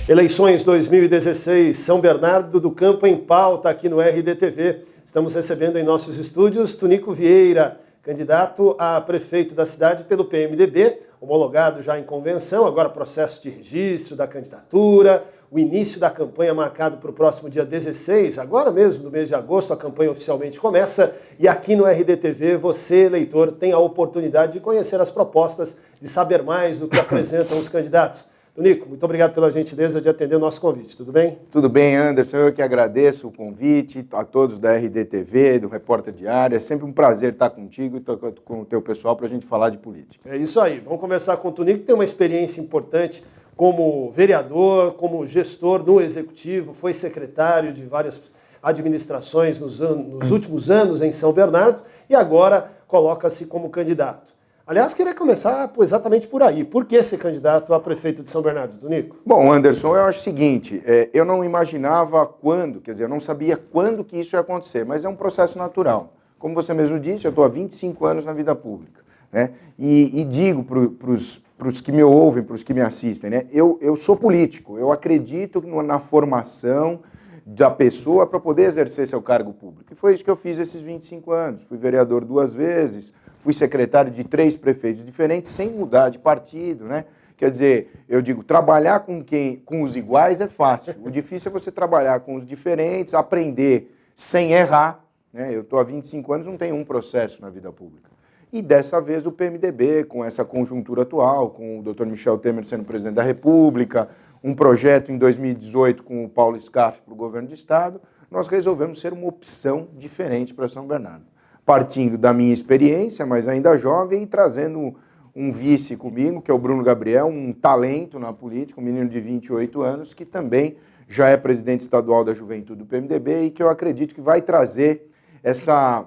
Eleições 2016, São Bernardo do Campo em pauta aqui no RDTV. Estamos recebendo em nossos estúdios Tunico Vieira, candidato a prefeito da cidade pelo PMDB, homologado já em convenção, agora processo de registro da candidatura, o início da campanha marcado para o próximo dia 16, agora mesmo, no mês de agosto, a campanha oficialmente começa, e aqui no RDTV você, eleitor, tem a oportunidade de conhecer as propostas, de saber mais do que apresentam os candidatos. Tunico, muito obrigado pela gentileza de atender o nosso convite, tudo bem? Tudo bem, Anderson, eu que agradeço o convite, a todos da RDTV, do Repórter Diário, é sempre um prazer estar contigo e com o teu pessoal para a gente falar de política. É isso aí, vamos conversar com o Tunico, que tem uma experiência importante como vereador, como gestor no Executivo, foi secretário de várias administrações nos últimos anos em São Bernardo e agora coloca-se como candidato. Aliás, queria começar exatamente por aí. Por que ser candidato a prefeito de São Bernardo, Tunico? Bom, Anderson, eu acho o seguinte, eu não imaginava quando, quer dizer, eu não sabia quando que isso ia acontecer, mas é um processo natural. Como você mesmo disse, eu estou há 25 anos na vida pública, né? E digo para os que me ouvem, para os que me assistem, né? Eu sou político, eu acredito na formação da pessoa para poder exercer seu cargo público. E foi isso que eu fiz esses 25 anos. Fui vereador 2 vezes, fui secretário de 3 prefeitos diferentes, sem mudar de partido, né? Quer dizer, eu digo, trabalhar com os iguais é fácil. O difícil é você trabalhar com os diferentes, aprender sem errar, né? Eu estou há 25 anos, não tenho um processo na vida pública. E dessa vez o PMDB, com essa conjuntura atual, com o Dr. Michel Temer sendo presidente da República, um projeto em 2018 com o Paulo Scaff para o governo do estado, nós resolvemos ser uma opção diferente para São Bernardo. Partindo da minha experiência, mas ainda jovem, e trazendo um vice comigo, que é o Bruno Gabriel, um talento na política, um menino de 28 anos, que também já é presidente estadual da Juventude do PMDB e que eu acredito que vai trazer essa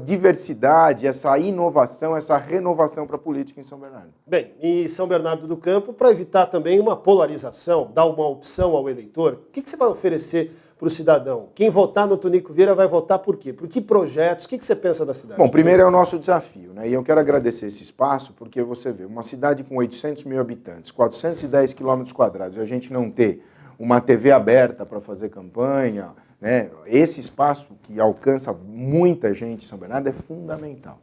diversidade, essa inovação, essa renovação para a política em São Bernardo. Bem, em São Bernardo do Campo, para evitar também uma polarização, dar uma opção ao eleitor, o que você vai oferecer para o cidadão? Quem votar no Tunico Vieira vai votar por quê? Por que projetos? O que você pensa da cidade? Bom, primeiro é o nosso desafio, né? E eu quero agradecer esse espaço, porque você vê, uma cidade com 800 mil habitantes, 410 quilômetros quadrados, e a gente não ter uma TV aberta para fazer campanha, né? Esse espaço que alcança muita gente em São Bernardo é fundamental.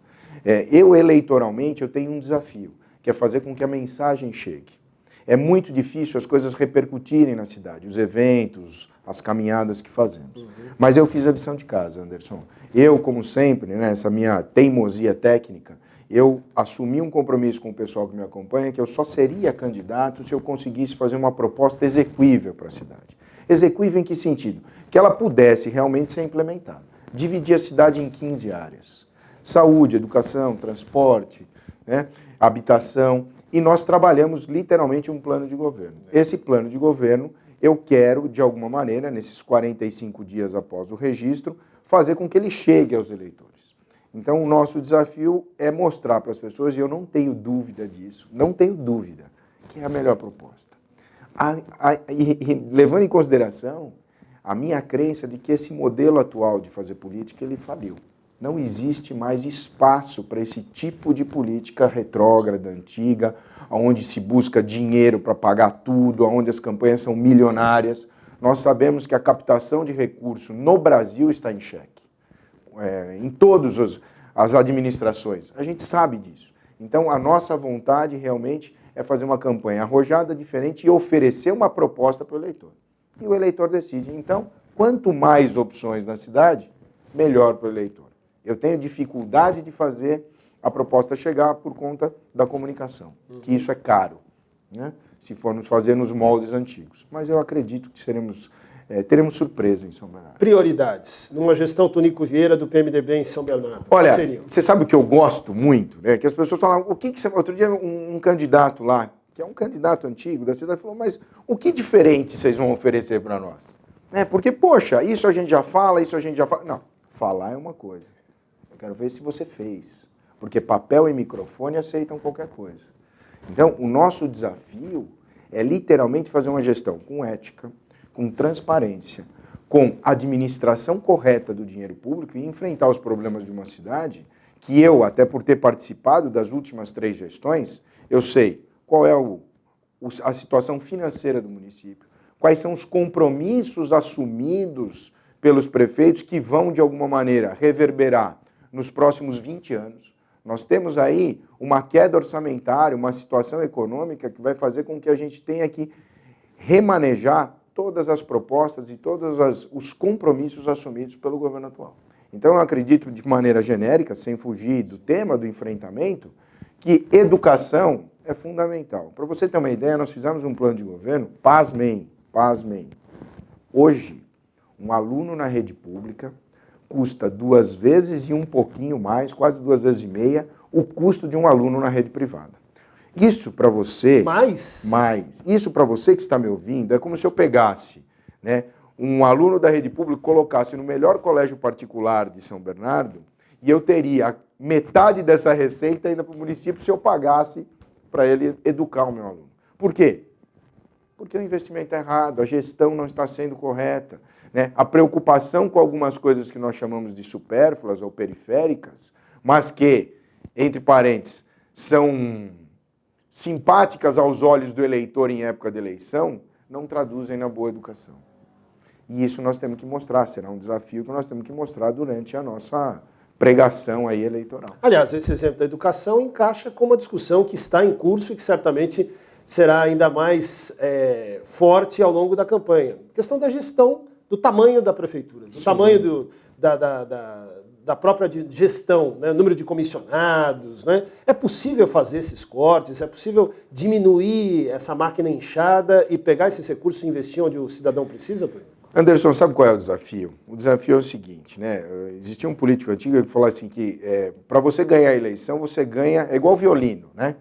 Eu, eleitoralmente, eu tenho um desafio, que é fazer com que a mensagem chegue. É muito difícil as coisas repercutirem na cidade, os eventos, as caminhadas que fazemos. Mas eu fiz a lição de casa, Anderson. Eu, como sempre, né, essa minha teimosia técnica, eu assumi um compromisso com o pessoal que me acompanha, que eu só seria candidato se eu conseguisse fazer uma proposta exequível para a cidade. Exequível em que sentido? Que ela pudesse realmente ser implementada. Dividir a cidade em 15 áreas. Saúde, educação, transporte, né, habitação. E nós trabalhamos literalmente um plano de governo. Esse plano de governo, eu quero, de alguma maneira, nesses 45 dias após o registro, fazer com que ele chegue aos eleitores. Então, o nosso desafio é mostrar para as pessoas, e eu não tenho dúvida disso, não tenho dúvida, que é a melhor proposta. Levando em consideração a minha crença de que esse modelo atual de fazer política, ele faliu. Não existe mais espaço para esse tipo de política retrógrada, antiga, onde se busca dinheiro para pagar tudo, onde as campanhas são milionárias. Nós sabemos que a captação de recursos no Brasil está em xeque, em todas as administrações. A gente sabe disso. Então, a nossa vontade realmente é fazer uma campanha arrojada, diferente e oferecer uma proposta para o eleitor. E o eleitor decide. Então, quanto mais opções na cidade, melhor para o eleitor. Eu tenho dificuldade de fazer a proposta chegar por conta da comunicação, que isso é caro, né? Se formos fazer nos moldes antigos. Mas eu acredito que teremos surpresa em São Bernardo. Prioridades numa gestão Tunico Vieira do PMDB em São Bernardo. Olha, você sabe o que eu gosto muito, né? Que as pessoas falam, outro dia um candidato lá, que é um candidato antigo da cidade, falou, mas o que diferente vocês vão oferecer para nós? Porque, poxa, isso a gente já fala, isso a gente já fala. Não, falar é uma coisa. Eu quero ver se você fez. Porque papel e microfone aceitam qualquer coisa. Então, o nosso desafio é literalmente fazer uma gestão com ética, com transparência, com administração correta do dinheiro público e enfrentar os problemas de uma cidade que eu, até por ter participado das últimas 3 gestões, eu sei qual é a situação financeira do município, quais são os compromissos assumidos pelos prefeitos que vão, de alguma maneira, reverberar nos próximos 20 anos. Nós temos aí uma queda orçamentária, uma situação econômica que vai fazer com que a gente tenha que remanejar todas as propostas e todos os compromissos assumidos pelo governo atual. Então, eu acredito, de maneira genérica, sem fugir do tema do enfrentamento, que educação é fundamental. Para você ter uma ideia, nós fizemos um plano de governo, pasmem. Hoje, um aluno na rede pública custa 2 vezes e um pouquinho mais, quase 2 vezes e meia, o custo de um aluno na rede privada. Isso para você... Mais? Isso para você que está me ouvindo, é como se eu pegasse, né, um aluno da rede pública e colocasse no melhor colégio particular de São Bernardo e eu teria metade dessa receita ainda para o município se eu pagasse para ele educar o meu aluno. Por quê? Porque o investimento é errado, a gestão não está sendo correta, né? A preocupação com algumas coisas que nós chamamos de supérfluas ou periféricas, mas que, entre parênteses, são simpáticas aos olhos do eleitor em época de eleição, não traduzem na boa educação. E isso nós temos que mostrar, será um desafio que nós temos que mostrar durante a nossa pregação aí eleitoral. Aliás, esse exemplo da educação encaixa com uma discussão que está em curso e que certamente será ainda mais forte ao longo da campanha. A questão da gestão, do tamanho da prefeitura, do tamanho da própria gestão, né? O número de comissionados, né? É possível fazer esses cortes? É possível diminuir essa máquina inchada e pegar esses recursos e investir onde o cidadão precisa, Túlio? Anderson, sabe qual é o desafio? O desafio é o seguinte, né? Existia um político antigo que falou assim que para você ganhar a eleição, você ganha, é igual violino, né?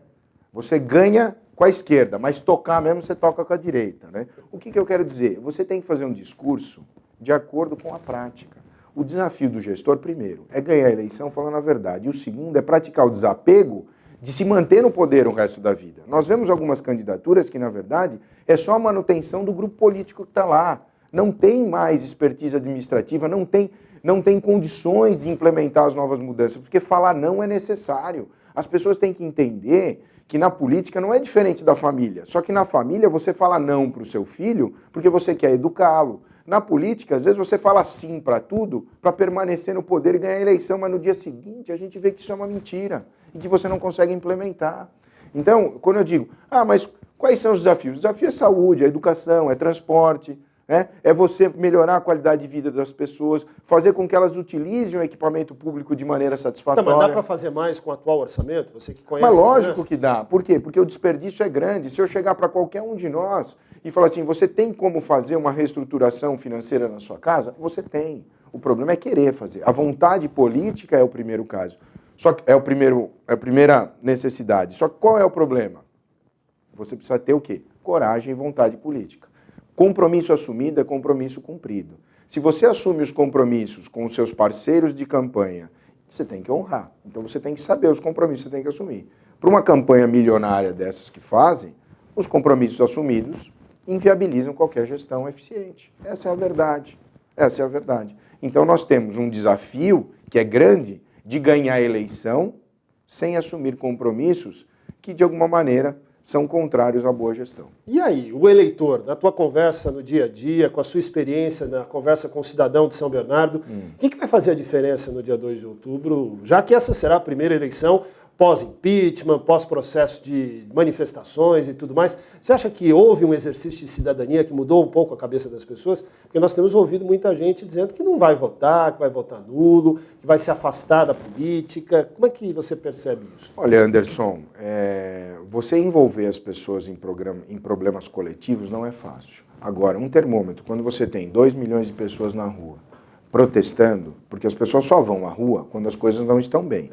Você ganha com a esquerda, mas tocar mesmo você toca com a direita, né? O que eu quero dizer? Você tem que fazer um discurso de acordo com a prática. O desafio do gestor, primeiro, é ganhar a eleição falando a verdade. E o segundo é praticar o desapego de se manter no poder o resto da vida. Nós vemos algumas candidaturas que, na verdade, é só a manutenção do grupo político que está lá. Não tem mais expertise administrativa, não tem condições de implementar as novas mudanças, porque falar não é necessário. As pessoas têm que entender que na política não é diferente da família. Só que na família você fala não para o seu filho porque você quer educá-lo. Na política, às vezes você fala sim para tudo para permanecer no poder e ganhar a eleição, mas no dia seguinte a gente vê que isso é uma mentira e que você não consegue implementar. Então, quando eu digo, mas quais são os desafios? O desafio é saúde, é educação, é transporte, né? É você melhorar a qualidade de vida das pessoas, fazer com que elas utilizem o equipamento público de maneira satisfatória. Mas dá para fazer mais com o atual orçamento? Você que conhece Mas lógico que dá. Por quê? Porque o desperdício é grande. Se eu chegar para qualquer um de nós e falar assim, você tem como fazer uma reestruturação financeira na sua casa? Você tem. O problema é querer fazer. A vontade política é o primeiro caso. Só que é a primeira necessidade. Só que qual é o problema? Você precisa ter o quê? Coragem e vontade política. Compromisso assumido é compromisso cumprido. Se você assume os compromissos com os seus parceiros de campanha, você tem que honrar. Então você tem que saber os compromissos que você tem que assumir. Para uma campanha milionária dessas que fazem, os compromissos assumidos inviabilizam qualquer gestão eficiente. Essa é a verdade. Essa é a verdade. Então nós temos um desafio que é grande de ganhar a eleição sem assumir compromissos que, de alguma maneira, são contrários à boa gestão. E aí, o eleitor, na tua conversa no dia a dia, com a sua experiência na conversa com o cidadão de São Bernardo, o que vai fazer a diferença no dia 2 de outubro, já que essa será a primeira eleição pós-impeachment, pós-processo de manifestações e tudo mais? Você acha que houve um exercício de cidadania que mudou um pouco a cabeça das pessoas? Porque nós temos ouvido muita gente dizendo que não vai votar, que vai votar nulo, que vai se afastar da política. Como é que você percebe isso? Olha, Anderson, você envolver as pessoas em problemas coletivos não é fácil. Agora, um termômetro, quando você tem 2 milhões de pessoas na rua protestando, porque as pessoas só vão à rua quando as coisas não estão bem.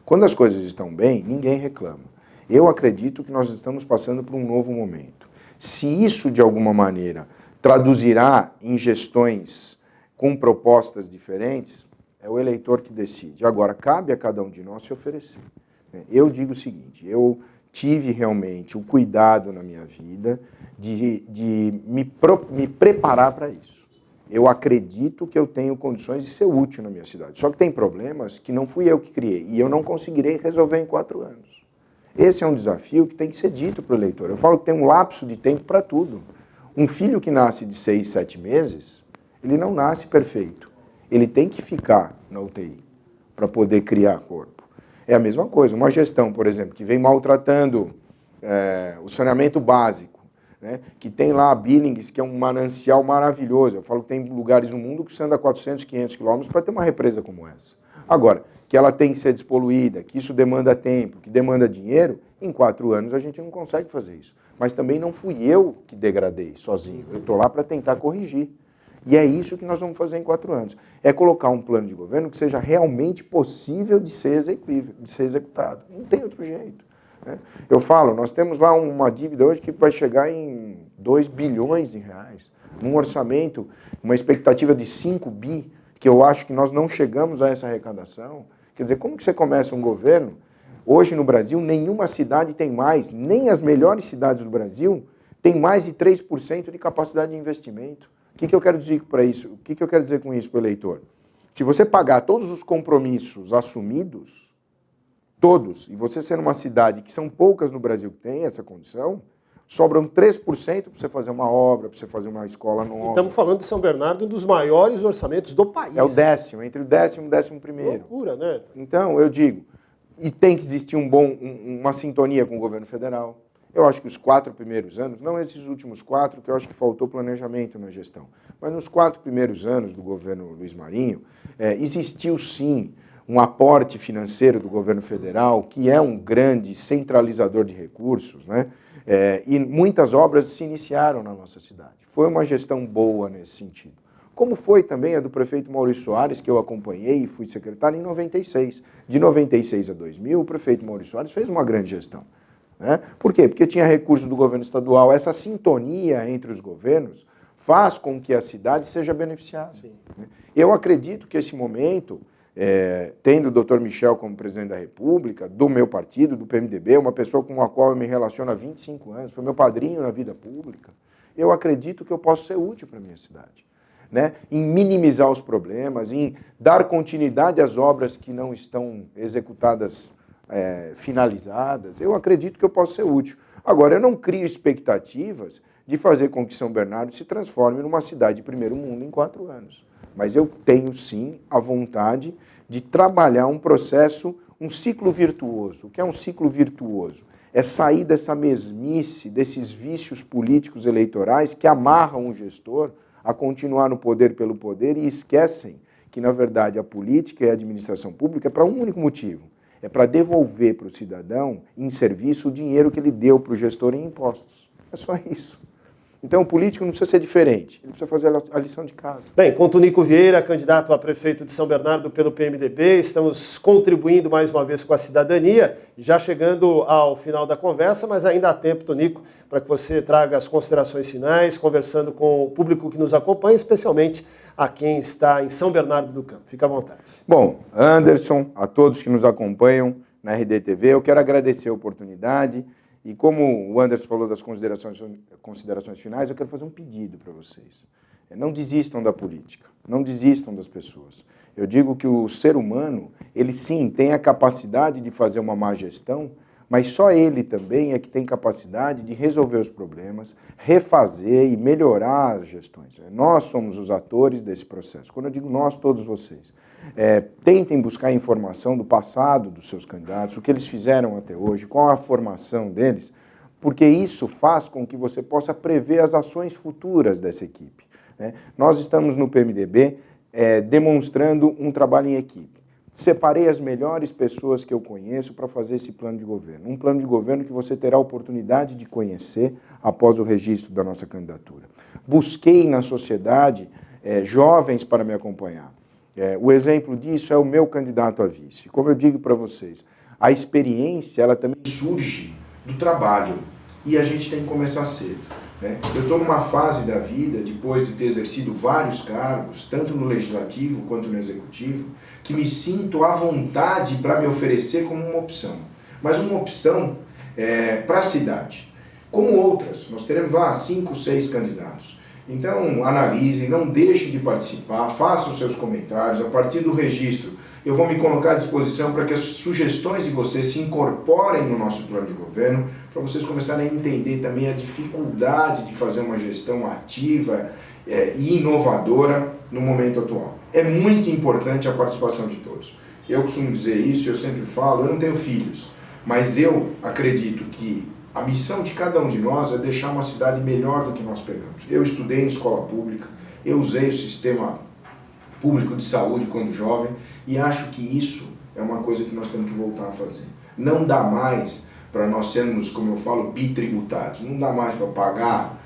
Quando as coisas estão bem, ninguém reclama. Eu acredito que nós estamos passando por um novo momento. Se isso, de alguma maneira, traduzirá em gestões com propostas diferentes, é o eleitor que decide. Agora, cabe a cada um de nós se oferecer. Eu digo o seguinte, eu tive realmente o cuidado na minha vida de me preparar para isso. Eu acredito que eu tenho condições de ser útil na minha cidade. Só que tem problemas que não fui eu que criei e eu não conseguirei resolver em 4 anos. Esse é um desafio que tem que ser dito para o eleitor. Eu falo que tem um lapso de tempo para tudo. Um filho que nasce de 6, 7 meses, ele não nasce perfeito. Ele tem que ficar na UTI para poder criar corpo. É a mesma coisa. Uma gestão, por exemplo, que vem maltratando o saneamento básico, né, que tem lá a Billings, que é um manancial maravilhoso. Eu falo que tem lugares no mundo que você anda 400, 500 quilômetros para ter uma represa como essa. Agora, que ela tem que ser despoluída, que isso demanda tempo, que demanda dinheiro, em 4 anos a gente não consegue fazer isso. Mas também não fui eu que degradei sozinho. Eu estou lá para tentar corrigir. E é isso que nós vamos fazer em 4 anos. É colocar um plano de governo que seja realmente possível de ser executível, de ser executado. Não tem outro jeito. Né? Eu falo, nós temos lá uma dívida hoje que vai chegar em 2 bilhões de reais. Num orçamento, uma expectativa de 5 bi, que eu acho que nós não chegamos a essa arrecadação. Quer dizer, como que você começa um governo? Hoje no Brasil, nenhuma cidade tem mais, nem as melhores cidades do Brasil, tem mais de 3% de capacidade de investimento. O que eu quero dizer para isso? O que eu quero dizer com isso para o eleitor? Se você pagar todos os compromissos assumidos, todos, e você ser numa cidade que são poucas no Brasil que tem essa condição, sobram 3% para você fazer uma obra, para você fazer uma escola nova. Estamos falando de São Bernardo, um dos maiores orçamentos do país. É o 10º, entre o 10º e o 11º. Loucura, né? Então, eu digo, e tem que existir uma sintonia com o governo federal. Eu acho que os 4 primeiros anos, não esses últimos 4, que eu acho que faltou planejamento na gestão, mas nos 4 primeiros anos do governo Luiz Marinho, existiu sim um aporte financeiro do governo federal, que é um grande centralizador de recursos, né? E muitas obras se iniciaram na nossa cidade. Foi uma gestão boa nesse sentido. Como foi também a do prefeito Maurício Soares, que eu acompanhei e fui secretário em 96. De 96 a 2000, o prefeito Maurício Soares fez uma grande gestão. Né? Por quê? Porque tinha recursos do governo estadual. Essa sintonia entre os governos faz com que a cidade seja beneficiada. Sim. Eu acredito que esse momento, tendo o Dr. Michel como presidente da República, do meu partido, do PMDB, uma pessoa com a qual eu me relaciono há 25 anos, foi meu padrinho na vida pública, eu acredito que eu posso ser útil para a minha cidade. Né? Em minimizar os problemas, em dar continuidade às obras que não estão executadas, finalizadas, eu acredito que eu posso ser útil. Agora, eu não crio expectativas de fazer com que São Bernardo se transforme numa cidade de primeiro mundo em 4 anos. Mas eu tenho, sim, a vontade de trabalhar um processo, um ciclo virtuoso. O que é um ciclo virtuoso? É sair dessa mesmice, desses vícios políticos eleitorais que amarram o gestor a continuar no poder pelo poder e esquecem que, na verdade, a política e a administração pública é para um único motivo. É para devolver para o cidadão, em serviço, o dinheiro que ele deu para o gestor em impostos. É só isso. Então, o político não precisa ser diferente, ele precisa fazer a lição de casa. Bem, com Tunico Vieira, candidato a prefeito de São Bernardo pelo PMDB, estamos contribuindo mais uma vez com a cidadania, já chegando ao final da conversa, mas ainda há tempo, Tunico, para que você traga as considerações finais, conversando com o público que nos acompanha, especialmente a quem está em São Bernardo do Campo. Fica à vontade. Bom, Anderson, a todos que nos acompanham na RDTV, eu quero agradecer a oportunidade. E como o Anderson falou das considerações finais, eu quero fazer um pedido para vocês. Não desistam da política, não desistam das pessoas. Eu digo que o ser humano, ele sim tem a capacidade de fazer uma má gestão, mas só ele também é que tem capacidade de resolver os problemas, refazer e melhorar as gestões. Nós somos os atores desse processo. Quando eu digo nós, todos vocês. Tentem buscar informação do passado dos seus candidatos, o que eles fizeram até hoje, qual a formação deles, porque isso faz com que você possa prever as ações futuras dessa equipe. Né? Nós estamos no PMDB demonstrando um trabalho em equipe. Separei as melhores pessoas que eu conheço para fazer esse plano de governo. Um plano de governo que você terá a oportunidade de conhecer após o registro da nossa candidatura. Busquei na sociedade jovens para me acompanhar. O exemplo disso é o meu candidato a vice. Como eu digo para vocês, a experiência ela também surge do trabalho e a gente tem que começar cedo. Né? Eu estou numa fase da vida, depois de ter exercido vários cargos, tanto no legislativo quanto no executivo, que me sinto à vontade para me oferecer como uma opção. Mas uma opção para a cidade. Como outras, nós teremos lá 5, 6 candidatos. Então, analisem, não deixem de participar, façam seus comentários. A partir do registro, eu vou me colocar à disposição para que as sugestões de vocês se incorporem no nosso plano de governo, para vocês começarem a entender também a dificuldade de fazer uma gestão ativa e inovadora no momento atual. É muito importante a participação de todos. Eu costumo dizer isso, eu sempre falo, eu não tenho filhos, mas eu acredito que a missão de cada um de nós é deixar uma cidade melhor do que nós pegamos. Eu estudei em escola pública, eu usei o sistema público de saúde quando jovem e acho que isso é uma coisa que nós temos que voltar a fazer. Não dá mais para nós sermos, como eu falo, bitributados. Não dá mais para pagar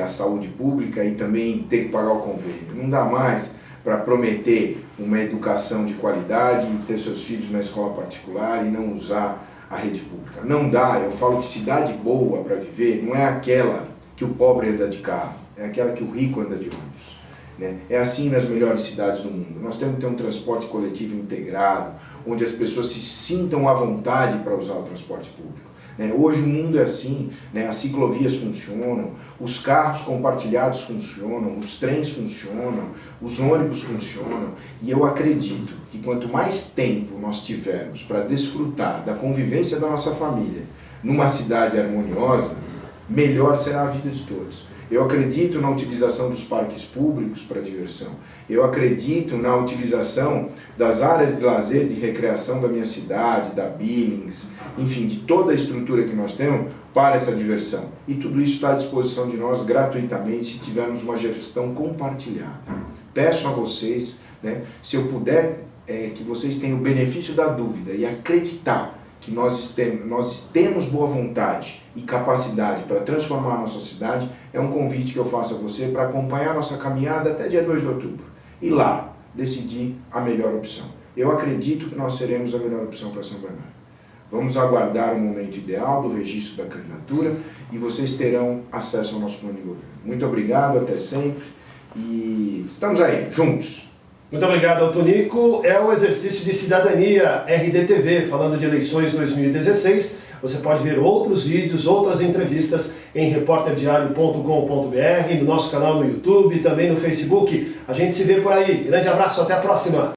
a saúde pública e também ter que pagar o convênio. Não dá mais para prometer uma educação de qualidade e ter seus filhos na escola particular e não usar a rede pública. Não dá, eu falo que cidade boa para viver não é aquela que o pobre anda de carro, é aquela que o rico anda de ônibus. Né? É assim nas melhores cidades do mundo. Nós temos que ter um transporte coletivo integrado, onde as pessoas se sintam à vontade para usar o transporte público. Hoje o mundo é assim, as ciclovias funcionam, os carros compartilhados funcionam, os trens funcionam, os ônibus funcionam, e eu acredito que quanto mais tempo nós tivermos para desfrutar da convivência da nossa família numa cidade harmoniosa, melhor será a vida de todos. Eu acredito na utilização dos parques públicos para diversão. Eu acredito na utilização das áreas de lazer e de recreação da minha cidade, da Billings, enfim, de toda a estrutura que nós temos para essa diversão. E tudo isso está à disposição de nós gratuitamente se tivermos uma gestão compartilhada. Peço a vocês, se eu puder, que vocês tenham o benefício da dúvida e acreditar que nós temos boa vontade e capacidade para transformar a nossa cidade, é um convite que eu faço a você para acompanhar a nossa caminhada até dia 2 de outubro. E lá, decidir a melhor opção. Eu acredito que nós seremos a melhor opção para São Bernardo. Vamos aguardar o momento ideal do registro da candidatura e vocês terão acesso ao nosso plano de governo. Muito obrigado, até sempre e estamos aí, juntos. Muito obrigado ao Tunico. É o exercício de cidadania RDTV, falando de eleições 2016. Você pode ver outros vídeos, outras entrevistas em reporterdiario.com.br, no nosso canal no YouTube e também no Facebook. A gente se vê por aí. Grande abraço, até a próxima!